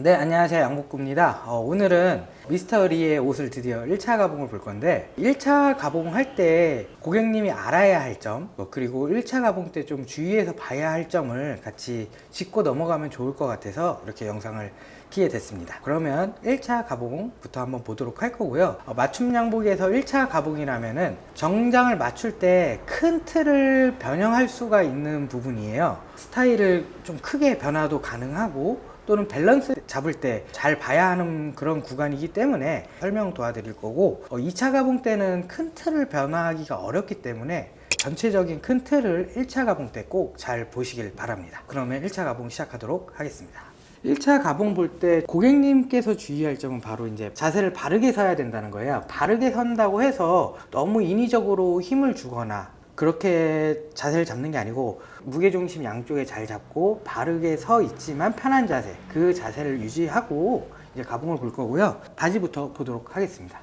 네, 안녕하세요. 양복구입니다. 오늘은 미스터리의 옷을 드디어 1차 가봉을 볼 건데 1차 가봉할 때 고객님이 알아야 할 점, 그리고 1차 가봉 때 좀 주의해서 봐야 할 점을 같이 짚고 넘어가면 좋을 것 같아서 이렇게 영상을 키게 됐습니다. 그러면 1차 가봉부터 한번 보도록 할 거고요. 맞춤 양복에서 1차 가봉이라면은 정장을 맞출 때 큰 틀을 변형할 수가 있는 부분이에요. 스타일을 좀 크게 변화도 가능하고 또는 밸런스 잡을 때 잘 봐야 하는 그런 구간이기 때문에 설명 도와드릴 거고, 2차 가봉 때는 큰 틀을 변화하기가 어렵기 때문에 전체적인 큰 틀을 1차 가봉 때 꼭 잘 보시길 바랍니다. 그러면 1차 가봉 시작하도록 하겠습니다. 1차 가봉 볼 때 고객님께서 주의할 점은 바로 이제 자세를 바르게 서야 된다는 거예요. 바르게 선다고 해서 너무 인위적으로 힘을 주거나 그렇게 자세를 잡는 게 아니고 무게중심 양쪽에 잘 잡고 바르게 서 있지만 편한 자세, 그 자세를 유지하고 이제 가봉을 볼 거고요. 바지부터 보도록 하겠습니다.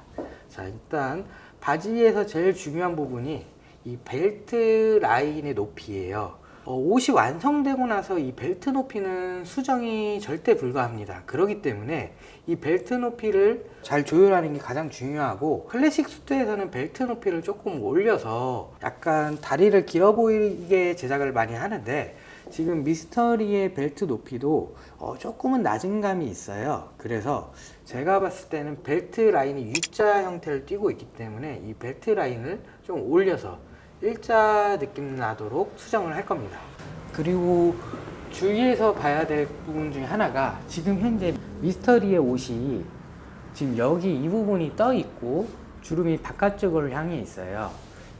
자, 일단 바지에서 제일 중요한 부분이 이 벨트 라인의 높이예요. 옷이 완성되고 나서 이 벨트 높이는 수정이 절대 불가합니다. 그렇기 때문에 이 벨트 높이를 잘 조율하는 게 가장 중요하고, 클래식 수트에서는 벨트 높이를 조금 올려서 약간 다리를 길어 보이게 제작을 많이 하는데, 지금 미스터리의 벨트 높이도 조금은 낮은 감이 있어요. 그래서 제가 봤을 때는 벨트 라인이 U자 형태를 띠고 있기 때문에 이 벨트 라인을 좀 올려서 일자 느낌 나도록 수정을 할 겁니다. 그리고 주의해서 봐야 될 부분 중에 하나가, 지금 현재 미스터리의 옷이 지금 여기 이 부분이 떠 있고 주름이 바깥쪽을 향해 있어요.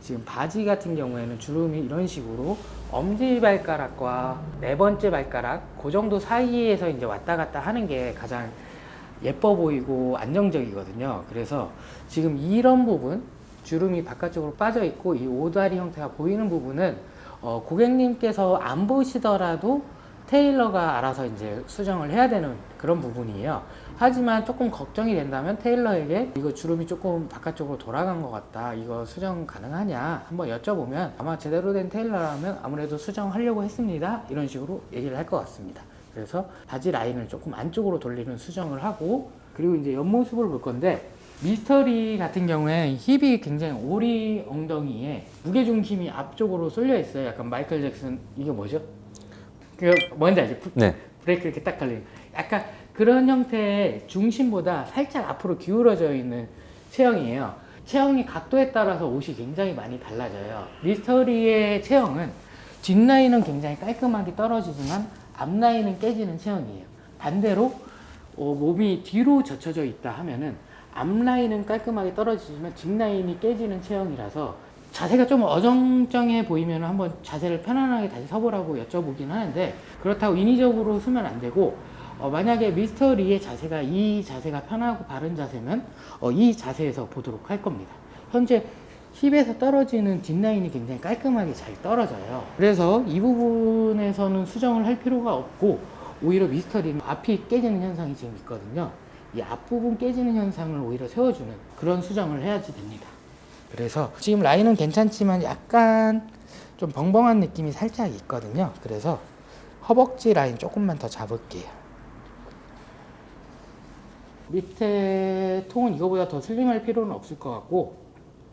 지금 바지 같은 경우에는 주름이 이런 식으로 엄지발가락과 네 번째 발가락 그 정도 사이에서 이제 왔다 갔다 하는 게 가장 예뻐 보이고 안정적이거든요. 그래서 지금 이런 부분, 주름이 바깥쪽으로 빠져 있고 이 오다리 형태가 보이는 부분은 고객님께서 안 보시더라도 테일러가 알아서 이제 수정을 해야 되는 그런 부분이에요. 하지만 조금 걱정이 된다면 테일러에게 이거 주름이 조금 바깥쪽으로 돌아간 것 같다, 이거 수정 가능하냐 한번 여쭤보면 아마 제대로 된 테일러라면 아무래도 수정하려고 했습니다, 이런 식으로 얘기를 할 것 같습니다. 그래서 바지 라인을 조금 안쪽으로 돌리는 수정을 하고, 그리고 이제 옆모습을 볼 건데, 미스터리 같은 경우에 힙이 굉장히 오리 엉덩이에 무게중심이 앞쪽으로 쏠려 있어요. 약간 마이클 잭슨, 이게 뭐죠? 그 뭔지 알지? 네. 브레이크 이렇게 딱 걸리는 약간 그런 형태의 중심보다 살짝 앞으로 기울어져 있는 체형이에요. 체형이 각도에 따라서 옷이 굉장히 많이 달라져요. 미스터리의 체형은 뒷라인은 굉장히 깔끔하게 떨어지지만 앞라인은 깨지는 체형이에요. 반대로 몸이 뒤로 젖혀져 있다 하면은 앞라인은 깔끔하게 떨어지지만 뒷라인이 깨지는 체형이라서 자세가 좀 어정쩡해 보이면 한번 자세를 편안하게 다시 서보라고 여쭤보긴 하는데, 그렇다고 인위적으로 쓰면 안 되고, 만약에 미스터리의 자세가 이 자세가 편하고 바른 자세면 이 자세에서 보도록 할 겁니다. 현재 힙에서 떨어지는 뒷라인이 굉장히 깔끔하게 잘 떨어져요. 그래서 이 부분에서는 수정을 할 필요가 없고, 오히려 미스터리는 앞이 깨지는 현상이 지금 있거든요. 이 앞부분 깨지는 현상을 오히려 세워주는 그런 수정을 해야지 됩니다. 그래서 지금 라인은 괜찮지만 약간 좀 벙벙한 느낌이 살짝 있거든요. 그래서 허벅지 라인 조금만 더 잡을게요. 밑에 통은 이거보다 더 슬림할 필요는 없을 것 같고,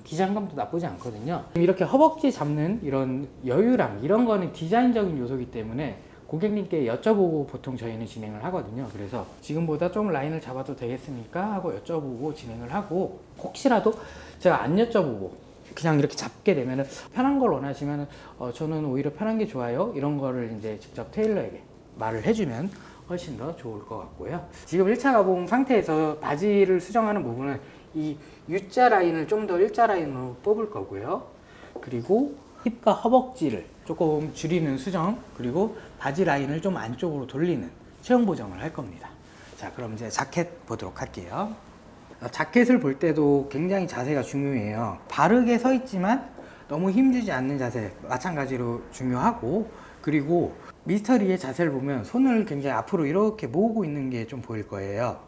기장감도 나쁘지 않거든요. 이렇게 허벅지 잡는 이런 여유랑 이런 거는 디자인적인 요소이기 때문에 고객님께 여쭤보고 보통 저희는 진행을 하거든요. 그래서 지금보다 좀 라인을 잡아도 되겠습니까? 하고 여쭤보고 진행을 하고, 혹시라도 제가 안 여쭤보고 그냥 이렇게 잡게 되면 편한 걸 원하시면 저는 오히려 편한 게 좋아요, 이런 거를 이제 직접 테일러에게 말을 해주면 훨씬 더 좋을 것 같고요. 지금 1차 가봉 상태에서 바지를 수정하는 부분은 이 U자 라인을 좀 더 일자 라인으로 뽑을 거고요. 그리고 힙과 허벅지를 조금 줄이는 수정, 그리고 바지 라인을 좀 안쪽으로 돌리는 체형 보정을 할 겁니다. 자, 그럼 이제 자켓 보도록 할게요. 자켓을 볼 때도 굉장히 자세가 중요해요. 바르게 서 있지만 너무 힘주지 않는 자세 마찬가지로 중요하고, 그리고 미스터리의 자세를 보면 손을 굉장히 앞으로 이렇게 모으고 있는 게 좀 보일 거예요.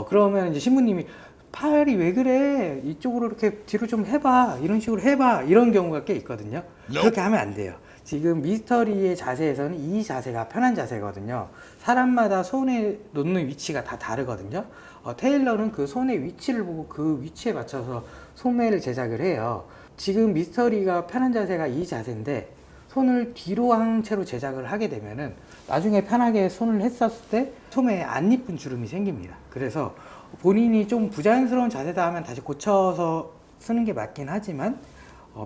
그러면 이제 신부님이 팔이 왜 그래? 이쪽으로 이렇게 뒤로 좀 해봐. 이런 식으로 해봐. 이런 경우가 꽤 있거든요. 그렇게 하면 안 돼요. 지금 미스터리의 자세에서는 이 자세가 편한 자세거든요. 사람마다 손에 놓는 위치가 다 다르거든요. 테일러는 그 손의 위치를 보고 그 위치에 맞춰서 소매를 제작을 해요. 지금 미스터리가 편한 자세가 이 자세인데 손을 뒤로 한 채로 제작을 하게 되면은 나중에 편하게 손을 했었을 때 소매에 안 이쁜 주름이 생깁니다. 그래서 본인이 좀 부자연스러운 자세다 하면 다시 고쳐서 쓰는 게 맞긴 하지만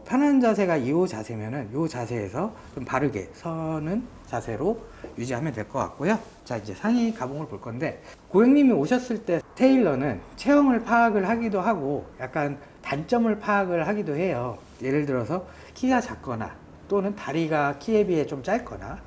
편한 자세가 이 자세면은 이 자세에서 좀 바르게 서는 자세로 유지하면 될 것 같고요. 자, 이제 상의 가봉을 볼 건데, 고객님이 오셨을 때 테일러는 체형을 파악을 하기도 하고 약간 단점을 파악을 하기도 해요. 예를 들어서 키가 작거나 또는 다리가 키에 비해 좀 짧거나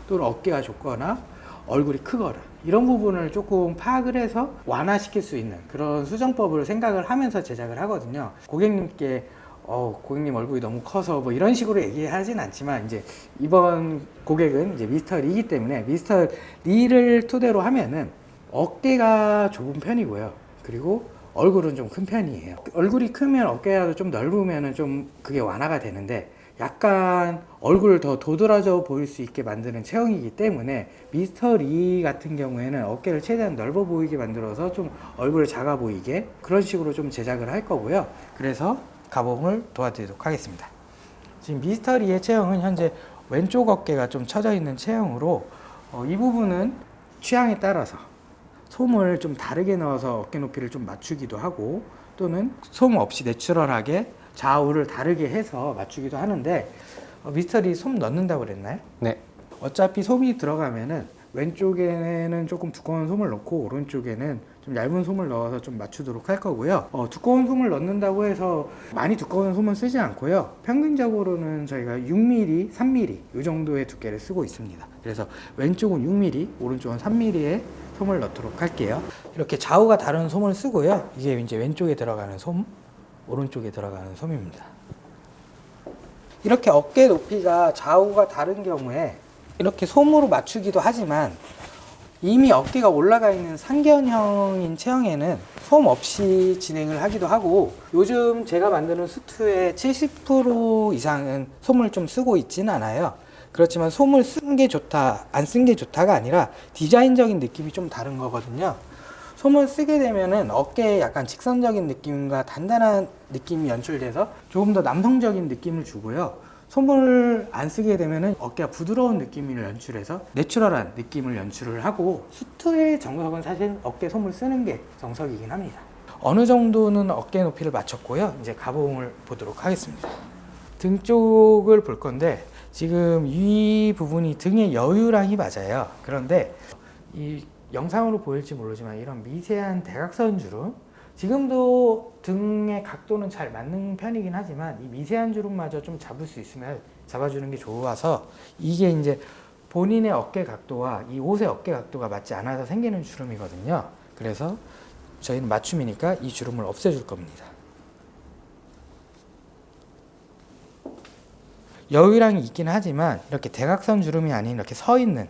또는 어깨가 좁거나 얼굴이 크거나 이런 부분을 조금 파악을 해서 완화시킬 수 있는 그런 수정법을 생각을 하면서 제작을 하거든요. 고객님께 고객님 얼굴이 너무 커서 뭐 이런 식으로 얘기하진 않지만, 이제 이번 고객은 이제 미스터 리이기 때문에 미스터 리를 토대로 하면은 어깨가 좁은 편이고요. 그리고 얼굴은 좀 큰 편이에요. 얼굴이 크면 어깨가 좀 넓으면은 좀 그게 완화가 되는데, 약간 얼굴을 더 도드라져 보일 수 있게 만드는 체형이기 때문에 미스터 리 같은 경우에는 어깨를 최대한 넓어 보이게 만들어서 좀 얼굴을 작아 보이게 그런 식으로 좀 제작을 할 거고요. 그래서 가봉을 도와드리도록 하겠습니다. 지금 미스터 리의 체형은 현재 왼쪽 어깨가 좀 처져 있는 체형으로 이 부분은 취향에 따라서 솜을 좀 다르게 넣어서 어깨 높이를 좀 맞추기도 하고, 또는 솜 없이 내추럴하게 좌우를 다르게 해서 맞추기도 하는데, 미스터 리 솜 넣는다고 그랬나요? 네. 어차피 솜이 들어가면은 왼쪽에는 조금 두꺼운 솜을 넣고 오른쪽에는 좀 얇은 솜을 넣어서 좀 맞추도록 할 거고요. 두꺼운 솜을 넣는다고 해서 많이 두꺼운 솜은 쓰지 않고요. 평균적으로는 저희가 6mm, 3mm 이 정도의 두께를 쓰고 있습니다. 그래서 왼쪽은 6mm, 오른쪽은 3mm의 솜을 넣도록 할게요. 이렇게 좌우가 다른 솜을 쓰고요. 이게 이제 왼쪽에 들어가는 솜, 오른쪽에 들어가는 솜입니다. 이렇게 어깨 높이가 좌우가 다른 경우에 이렇게 솜으로 맞추기도 하지만, 이미 어깨가 올라가 있는 상견형인 체형에는 솜 없이 진행을 하기도 하고, 요즘 제가 만드는 수트의 70% 이상은 솜을 좀 쓰고 있지는 않아요. 그렇지만 솜을 쓴 게 좋다, 안 쓴 게 좋다가 아니라 디자인적인 느낌이 좀 다른 거거든요. 솜을 쓰게 되면은 어깨에 약간 직선적인 느낌과 단단한 느낌이 연출돼서 조금 더 남성적인 느낌을 주고요. 솜을 안 쓰게 되면은 어깨가 부드러운 느낌을 연출해서 내추럴한 느낌을 연출을 하고, 수트의 정석은 사실 어깨 솜을 쓰는 게 정석이긴 합니다. 어느 정도는 어깨 높이를 맞췄고요. 이제 가봉을 보도록 하겠습니다. 등 쪽을 볼 건데, 지금 이 부분이 등의 여유랑이 맞아요. 그런데 이 영상으로 보일지 모르지만 이런 미세한 대각선 주름, 지금도 등의 각도는 잘 맞는 편이긴 하지만 이 미세한 주름마저 좀 잡을 수 있으면 잡아주는 게 좋아서, 이게 이제 본인의 어깨 각도와 이 옷의 어깨 각도가 맞지 않아서 생기는 주름이거든요. 그래서 저희는 맞춤이니까 이 주름을 없애줄 겁니다. 여유랑이 있긴 하지만 이렇게 대각선 주름이 아닌 이렇게 서 있는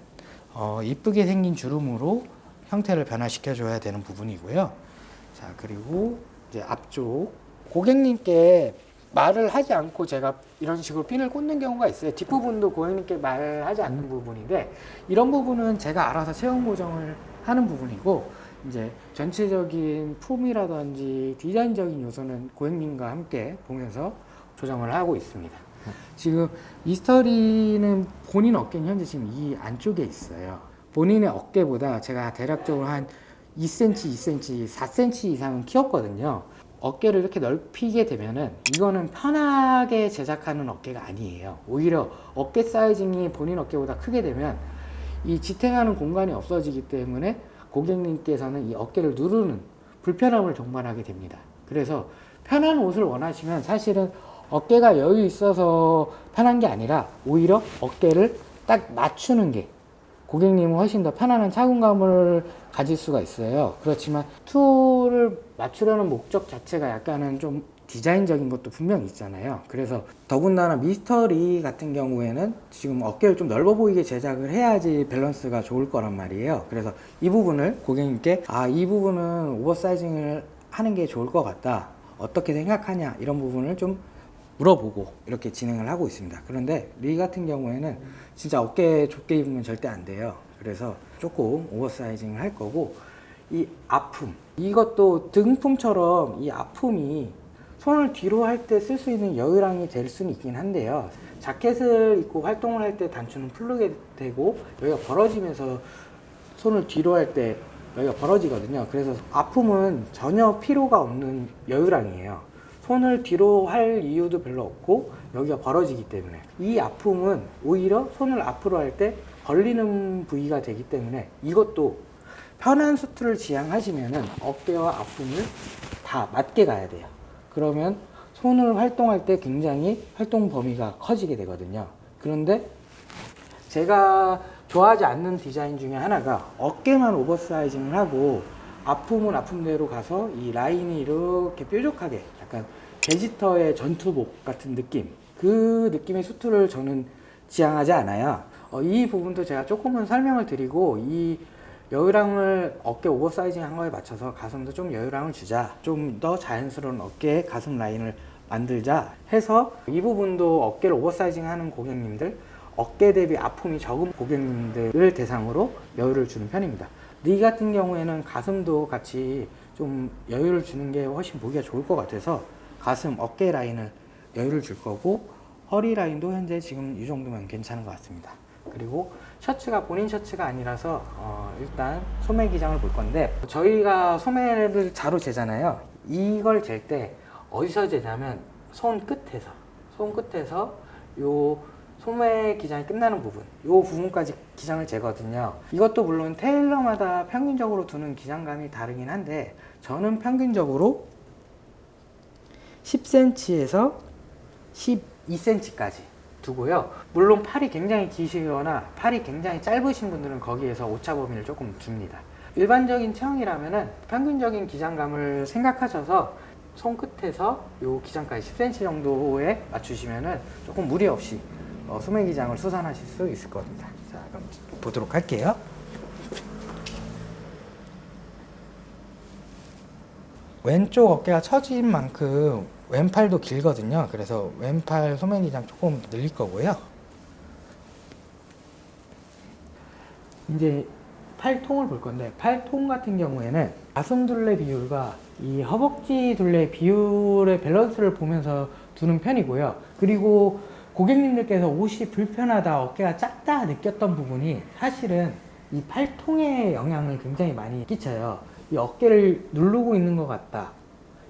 이쁘게 생긴 주름으로 형태를 변화시켜 줘야 되는 부분이고요. 자, 그리고 이제 앞쪽, 고객님께 말을 하지 않고 제가 이런 식으로 핀을 꽂는 경우가 있어요. 뒷부분도 고객님께 말하지 않는 부분인데, 이런 부분은 제가 알아서 체형 고정을 하는 부분이고, 이제 전체적인 폼이라든지 디자인적인 요소는 고객님과 함께 보면서 조정을 하고 있습니다. 지금 미스터리는 본인 어깨는 현재 지금 이 안쪽에 있어요. 본인의 어깨보다 제가 대략적으로 한 2cm, 2cm, 4cm 이상은 키웠거든요. 어깨를 이렇게 넓히게 되면은 이거는 편하게 제작하는 어깨가 아니에요. 오히려 어깨 사이징이 본인 어깨보다 크게 되면 이 지탱하는 공간이 없어지기 때문에 고객님께서는 이 어깨를 누르는 불편함을 동반하게 됩니다. 그래서 편한 옷을 원하시면 사실은 어깨가 여유 있어서 편한 게 아니라 오히려 어깨를 딱 맞추는 게 고객님은 훨씬 더 편안한 착용감을 가질 수가 있어요. 그렇지만 툴을 맞추려는 목적 자체가 약간은 좀 디자인적인 것도 분명히 있잖아요. 그래서 더군다나 미스터리 같은 경우에는 지금 어깨를 좀 넓어 보이게 제작을 해야지 밸런스가 좋을 거란 말이에요. 그래서 이 부분을 고객님께 이 부분은 오버사이징을 하는 게 좋을 것 같다. 어떻게 생각하냐 이런 부분을 좀 물어보고 이렇게 진행을 하고 있습니다. 그런데 리 같은 경우에는 진짜 어깨 좁게 입으면 절대 안 돼요. 그래서 조금 오버사이징을 할 거고, 이 아픔, 이것도 등품처럼 이 아픔이 손을 뒤로 할 때 쓸 수 있는 여유랑이 될 수는 있긴 한데요. 자켓을 입고 활동을 할 때 단추는 풀르게 되고 여기가 벌어지면서 손을 뒤로 할 때 여기가 벌어지거든요. 그래서 아픔은 전혀 필요가 없는 여유랑이에요. 손을 뒤로 할 이유도 별로 없고 여기가 벌어지기 때문에, 이 아픔은 오히려 손을 앞으로 할 때 벌리는 부위가 되기 때문에, 이것도 편한 수트를 지향하시면은 어깨와 아픔을 다 맞게 가야 돼요. 그러면 손을 활동할 때 굉장히 활동 범위가 커지게 되거든요. 그런데 제가 좋아하지 않는 디자인 중에 하나가 어깨만 오버사이징을 하고 아픔은 아픔대로 가서 이 라인이 이렇게 뾰족하게, 약간 베지터의 전투복 같은 느낌, 그 느낌의 수트를 저는 지향하지 않아요. 이 부분도 제가 조금은 설명을 드리고, 이 여유랑을 어깨 오버사이징 한 거에 맞춰서 가슴도 좀 여유랑을 주자, 좀 더 자연스러운 어깨 가슴 라인을 만들자 해서 이 부분도 어깨를 오버사이징 하는 고객님들, 어깨 대비 아픔이 적은 고객님들을 대상으로 여유를 주는 편입니다. 리 같은 경우에는 가슴도 같이 좀 여유를 주는 게 훨씬 보기가 좋을 것 같아서 가슴, 어깨 라인을 여유를 줄 거고, 허리 라인도 현재 지금 이 정도면 괜찮은 것 같습니다. 그리고 셔츠가 본인 셔츠가 아니라서 일단 소매 기장을 볼 건데, 저희가 소매를 자로 재잖아요. 이걸 잴 때 어디서 재냐면 손끝에서 요 소매 기장이 끝나는 부분, 요 부분까지 기장을 재거든요. 이것도 물론 테일러마다 평균적으로 두는 기장감이 다르긴 한데, 저는 평균적으로 10cm에서 12cm까지 두고요. 물론 팔이 굉장히 기시거나 팔이 굉장히 짧으신 분들은 거기에서 오차 범위를 조금 줍니다. 일반적인 체형이라면은 평균적인 기장감을 생각하셔서 손끝에서 요 기장까지 10cm 정도에 맞추시면은 조금 무리 없이 소매 기장을 수선하실 수 있을 겁니다. 자, 그럼 보도록 할게요. 왼쪽 어깨가 처진 만큼 왼팔도 길거든요. 그래서 왼팔 소매 기장 조금 늘릴 거고요. 이제 팔통을 볼 건데, 팔통 같은 경우에는 가슴 둘레 비율과 이 허벅지 둘레 비율의 밸런스를 보면서 두는 편이고요. 그리고 고객님들께서 옷이 불편하다, 어깨가 작다 느꼈던 부분이 사실은 이 팔통에 영향을 굉장히 많이 끼쳐요. 이 어깨를 누르고 있는 것 같다,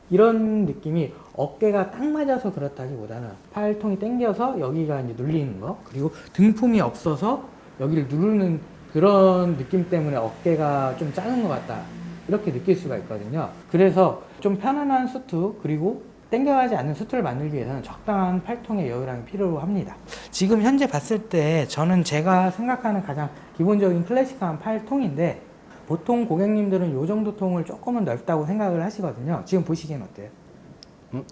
이런 느낌이 어깨가 딱 맞아서 그렇다기보다는 팔통이 당겨서 여기가 이제 눌리는 거, 그리고 등품이 없어서 여기를 누르는 그런 느낌 때문에 어깨가 좀 작은 것 같다, 이렇게 느낄 수가 있거든요. 그래서 좀 편안한 수트, 그리고 당겨가지 않는 수트를 만들기 위해서는 적당한 팔통의 여유랑이 필요합니다. 지금 현재 봤을 때 저는 제가 생각하는 가장 기본적인 클래식한 팔통인데, 보통 고객님들은 이 정도 통을 조금은 넓다고 생각을 하시거든요. 지금 보시기엔 어때요?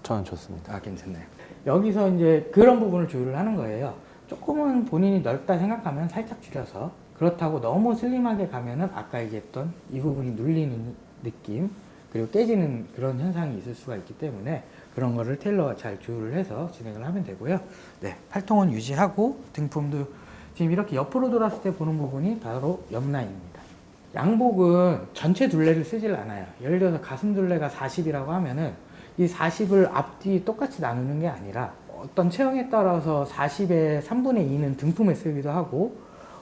저는 좋습니다. 아, 괜찮나요? 여기서 이제 그런 부분을 조율을 하는 거예요. 조금은 본인이 넓다 생각하면 살짝 줄여서, 그렇다고 너무 슬림하게 가면은 아까 얘기했던 이 부분이 눌리는 느낌, 그리고 깨지는 그런 현상이 있을 수가 있기 때문에 그런 거를 테일러가 잘 조율을 해서 진행을 하면 되고요. 네, 팔통은 유지하고 등품도 지금 이렇게 옆으로 돌았을 때 보는 부분이 바로 옆 라인입니다. 양복은 전체 둘레를 쓰질 않아요. 예를 들어서 가슴 둘레가 40이라고 하면은 이 40을 앞뒤 똑같이 나누는 게 아니라 어떤 체형에 따라서 40의 3분의 2는 등품에 쓰기도 하고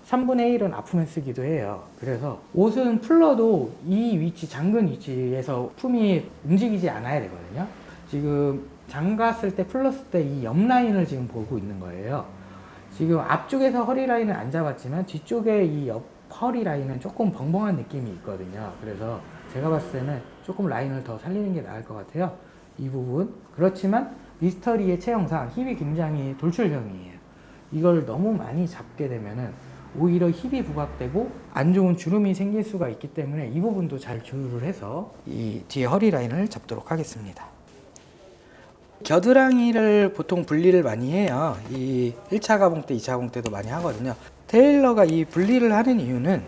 3분의 1은 아픔에 쓰기도 해요. 그래서 옷은 풀러도 이 위치, 잠근 위치에서 품이 움직이지 않아야 되거든요. 지금 잠갔을 때 풀렀을 때 이 옆 라인을 지금 보고 있는 거예요. 지금 앞쪽에서 허리 라인을 안 잡았지만 뒤쪽에 이 옆 허리 라인은 조금 벙벙한 느낌이 있거든요. 그래서 제가 봤을 때는 조금 라인을 더 살리는 게 나을 것 같아요. 이 부분. 그렇지만 미스터리의 체형상 힙이 굉장히 돌출형이에요. 이걸 너무 많이 잡게 되면은 오히려 힙이 부각되고 안 좋은 주름이 생길 수가 있기 때문에 이 부분도 잘 조율을 해서 이 뒤에 허리 라인을 잡도록 하겠습니다. 겨드랑이를 보통 분리를 많이 해요. 이 1차 가봉 때, 2차 가봉 때도 많이 하거든요. 테일러가 이 분리를 하는 이유는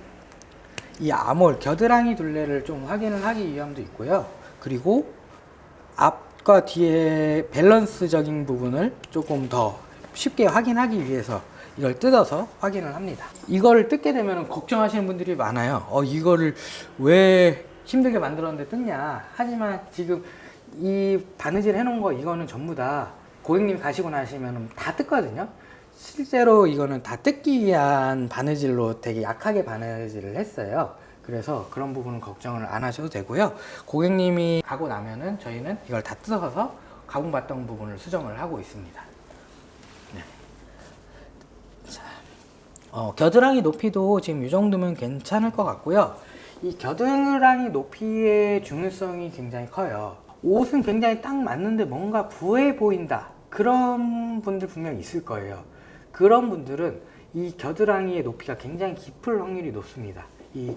이 아몰, 겨드랑이 둘레를 좀 확인을 하기 위함도 있고요. 그리고 앞과 뒤의 밸런스적인 부분을 조금 더 쉽게 확인하기 위해서 이걸 뜯어서 확인을 합니다. 이거를 뜯게 되면 걱정하시는 분들이 많아요. 이거를 왜 힘들게 만들었는데 뜯냐. 하지만 지금 이 바느질 해놓은 거 이거는 전부 다 고객님이 가시고 나시면 다 뜯거든요. 실제로 이거는 다 뜯기 위한 바느질로 되게 약하게 바느질을 했어요. 그래서 그런 부분은 걱정을 안 하셔도 되고요. 고객님이 가고 나면은 저희는 이걸 다 뜯어서 가공받던 부분을 수정을 하고 있습니다. 네. 자, 겨드랑이 높이도 지금 이 정도면 괜찮을 것 같고요. 이 겨드랑이 높이의 중요성이 굉장히 커요. 옷은 굉장히 딱 맞는데 뭔가 부해 보인다. 그런 분들 분명히 있을 거예요. 그런 분들은 이 겨드랑이의 높이가 굉장히 깊을 확률이 높습니다. 이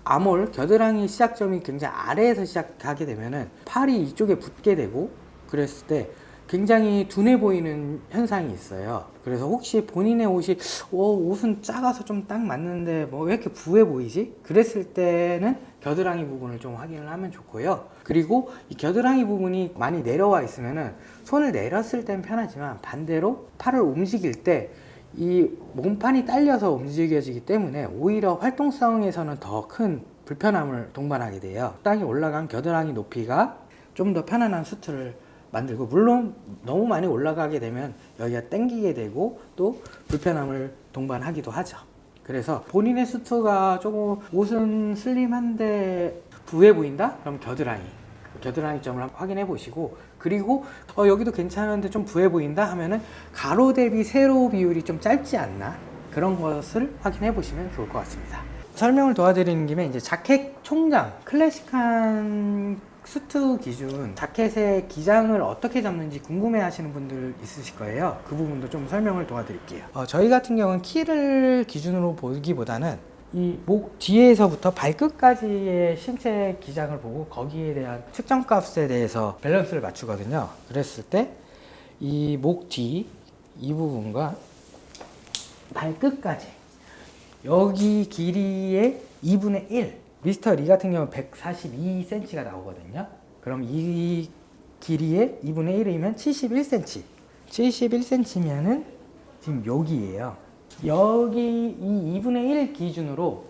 아몰, 겨드랑이 시작점이 굉장히 아래에서 시작하게 되면은 팔이 이쪽에 붙게 되고 그랬을 때 굉장히 둔해 보이는 현상이 있어요. 그래서 혹시 본인의 옷이 옷은 작아서 좀 딱 맞는데 뭐 왜 이렇게 부해 보이지? 그랬을 때는 겨드랑이 부분을 좀 확인을 하면 좋고요. 그리고 이 겨드랑이 부분이 많이 내려와 있으면은 손을 내렸을 땐 편하지만 반대로 팔을 움직일 때 이 몸판이 딸려서 움직여지기 때문에 오히려 활동성에서는 더 큰 불편함을 동반하게 돼요. 땅이 올라간 겨드랑이 높이가 좀 더 편안한 수트를 만들고, 물론 너무 많이 올라가게 되면 여기가 당기게 되고 또 불편함을 동반하기도 하죠. 그래서 본인의 수트가 조금 옷은 슬림한데 부해 보인다? 그럼 겨드랑이 점을 확인해 보시고, 그리고 여기도 괜찮은데 좀 부해 보인다 하면은 가로 대비 세로 비율이 좀 짧지 않나, 그런 것을 확인해 보시면 좋을 것 같습니다. 설명을 도와드리는 김에 이제 자켓 총장, 클래식한 수트 기준 자켓의 기장을 어떻게 잡는지 궁금해 하시는 분들 있으실 거예요. 그 부분도 좀 설명을 도와드릴게요. 저희 같은 경우는 키를 기준으로 보기보다는 이 목 뒤에서부터 발끝까지의 신체 기장을 보고 거기에 대한 측정 값에 대해서 밸런스를 맞추거든요. 그랬을 때 이 목 뒤 이 부분과 발끝까지 여기 길이의 2분의 1, 미스터 리 같은 경우는 142cm가 나오거든요. 그럼 이 길이의 2분의 1이면 71cm. 71cm면은 지금 여기예요. 여기 이 2분의 1 기준으로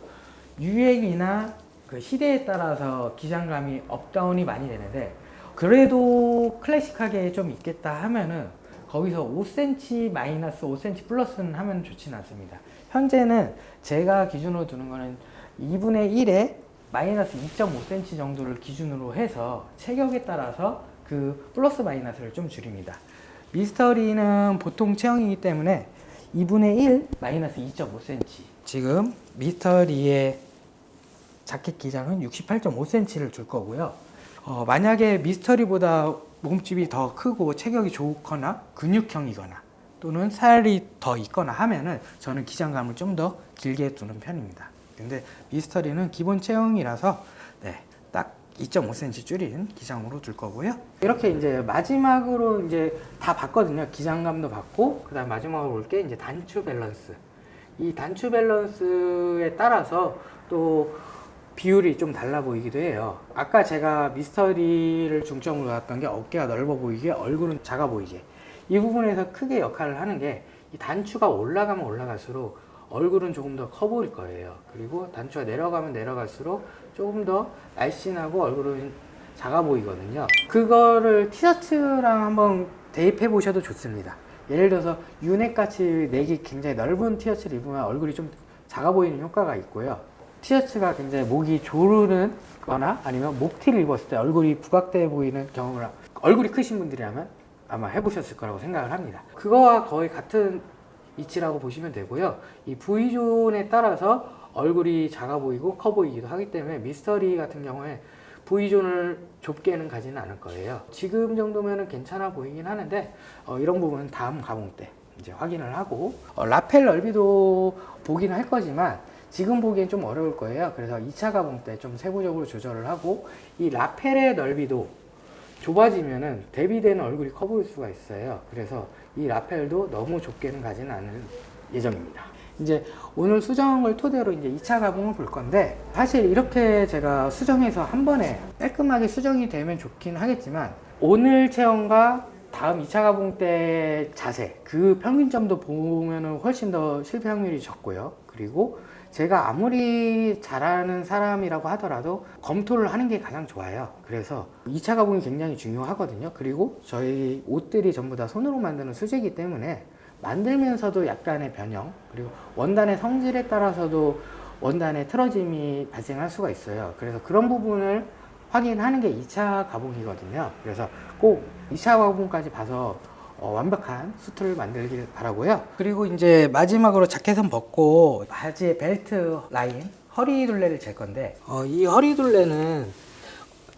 유행이나 그 시대에 따라서 기장감이 업다운이 많이 되는데, 그래도 클래식하게 좀 있겠다 하면은 거기서 5cm 마이너스 5cm 플러스는 하면 좋지는 않습니다. 현재는 제가 기준으로 두는 거는 2분의 1에 마이너스 2.5cm 정도를 기준으로 해서 체격에 따라서 그 플러스 마이너스를 좀 줄입니다. 미스터리는 보통 체형이기 때문에 2분의 1 마이너스 2.5cm. 지금 미스터리의 자켓 기장은 68.5cm를 줄 거고요. 만약에 미스터리보다 몸집이 더 크고 체격이 좋거나 근육형이거나 또는 살이 더 있거나 하면은 저는 기장감을 좀 더 길게 두는 편입니다. 근데 미스터리는 기본 체형이라서 딱 2.5cm 줄인 기장으로 둘 거고요. 이렇게 이제 마지막으로 이제 다 봤거든요. 기장감도 봤고, 그 다음 마지막으로 올 게 이제 단추 밸런스. 이 단추 밸런스에 따라서 또 비율이 좀 달라 보이기도 해요. 아까 제가 미스터리를 중점으로 놨던 게 어깨가 넓어 보이게, 얼굴은 작아 보이게. 이 부분에서 크게 역할을 하는 게, 이 단추가 올라가면 올라갈수록 얼굴은 조금 더 커 보일 거예요. 그리고 단추가 내려가면 내려갈수록 조금 더 날씬하고 얼굴은 작아 보이거든요. 그거를 티셔츠랑 한번 대입해 보셔도 좋습니다. 예를 들어서 유넥같이 넥이 굉장히 넓은 티셔츠를 입으면 얼굴이 좀 작아 보이는 효과가 있고요. 티셔츠가 굉장히 목이 조르는 거나 아니면 목티를 입었을 때 얼굴이 부각돼 보이는 경험을, 얼굴이 크신 분들이라면 아마 해보셨을 거라고 생각을 합니다. 그거와 거의 같은 위치라고 보시면 되고요. 이 V존에 따라서 얼굴이 작아 보이고 커 보이기도 하기 때문에 미스터리 같은 경우에 V존을 좁게는 가지는 않을 거예요. 지금 정도면은 괜찮아 보이긴 하는데 이런 부분은 다음 가공 때 이제 확인을 하고, 라펠 넓이도 보긴 할 거지만 지금 보기엔 좀 어려울 거예요. 그래서 2차 가공 때 좀 세부적으로 조절을 하고, 이 라펠의 넓이도 좁아지면은 대비되는 얼굴이 커 보일 수가 있어요. 그래서 이 라펠도 너무 좁게는 가지는 않을 예정입니다. 이제 오늘 수정한 걸 토대로 이제 2차 가봉을 볼 건데, 사실 이렇게 제가 수정해서 한 번에 깔끔하게 수정이 되면 좋긴 하겠지만, 오늘 체험과 다음 2차 가봉 때 자세, 그 평균점도 보면은 훨씬 더 실패 확률이 적고요. 그리고 제가 아무리 잘하는 사람이라고 하더라도 검토를 하는 게 가장 좋아요. 그래서 2차 가봉이 굉장히 중요하거든요. 그리고 저희 옷들이 전부 다 손으로 만드는 수제이기 때문에 만들면서도 약간의 변형, 그리고 원단의 성질에 따라서도 원단의 틀어짐이 발생할 수가 있어요. 그래서 그런 부분을 확인하는 게 2차 가봉이거든요. 그래서 꼭 2차 가봉까지 봐서 완벽한 수트를 만들길 바라고요. 그리고 이제 마지막으로 자켓은 벗고 바지의 벨트 라인, 허리 둘레를 잴 건데, 이 허리 둘레는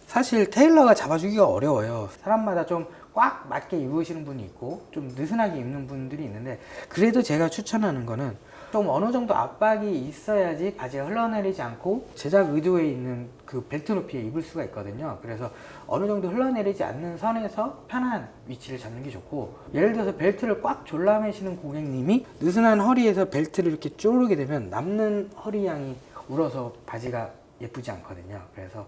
사실 테일러가 잡아주기가 어려워요. 사람마다 좀 꽉 맞게 입으시는 분이 있고 좀 느슨하게 입는 분들이 있는데, 그래도 제가 추천하는 거는 좀 어느 정도 압박이 있어야지 바지가 흘러내리지 않고 제작 의도에 있는 그 벨트 높이에 입을 수가 있거든요. 그래서 어느 정도 흘러내리지 않는 선에서 편한 위치를 잡는 게 좋고, 예를 들어서 벨트를 꽉 졸라매시는 고객님이 느슨한 허리에서 벨트를 이렇게 쪼르게 되면 남는 허리 양이 울어서 바지가 예쁘지 않거든요. 그래서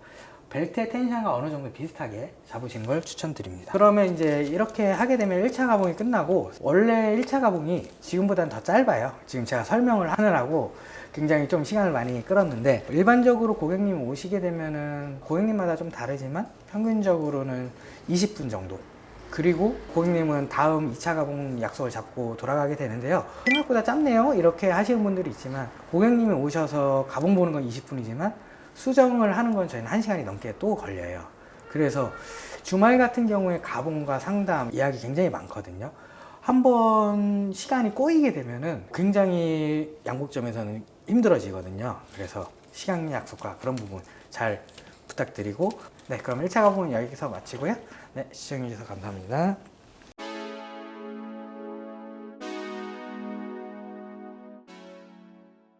벨트의 텐션과 어느 정도 비슷하게 잡으시는 걸 추천드립니다. 그러면 이제 이렇게 하게 되면 1차 가봉이 끝나고, 원래 1차 가봉이 지금보다는 더 짧아요. 지금 제가 설명을 하느라고 굉장히 좀 시간을 많이 끌었는데, 일반적으로 고객님 오시게 되면은 고객님마다 좀 다르지만 평균적으로는 20분 정도. 그리고 고객님은 다음 2차 가봉 약속을 잡고 돌아가게 되는데요. 생각보다 짧네요, 이렇게 하시는 분들이 있지만, 고객님이 오셔서 가봉 보는 건 20분이지만 수정을 하는 건 저희는 1시간이 넘게 또 걸려요. 그래서 주말 같은 경우에 가봉과 상담 예약이 굉장히 많거든요. 한번 시간이 꼬이게 되면은 굉장히 양복점에서는 힘들어지거든요. 그래서 시간 약속과 그런 부분 잘 부탁드리고, 네, 그럼 1차 가봉은 여기서 마치고요. 네, 시청해주셔서 감사합니다.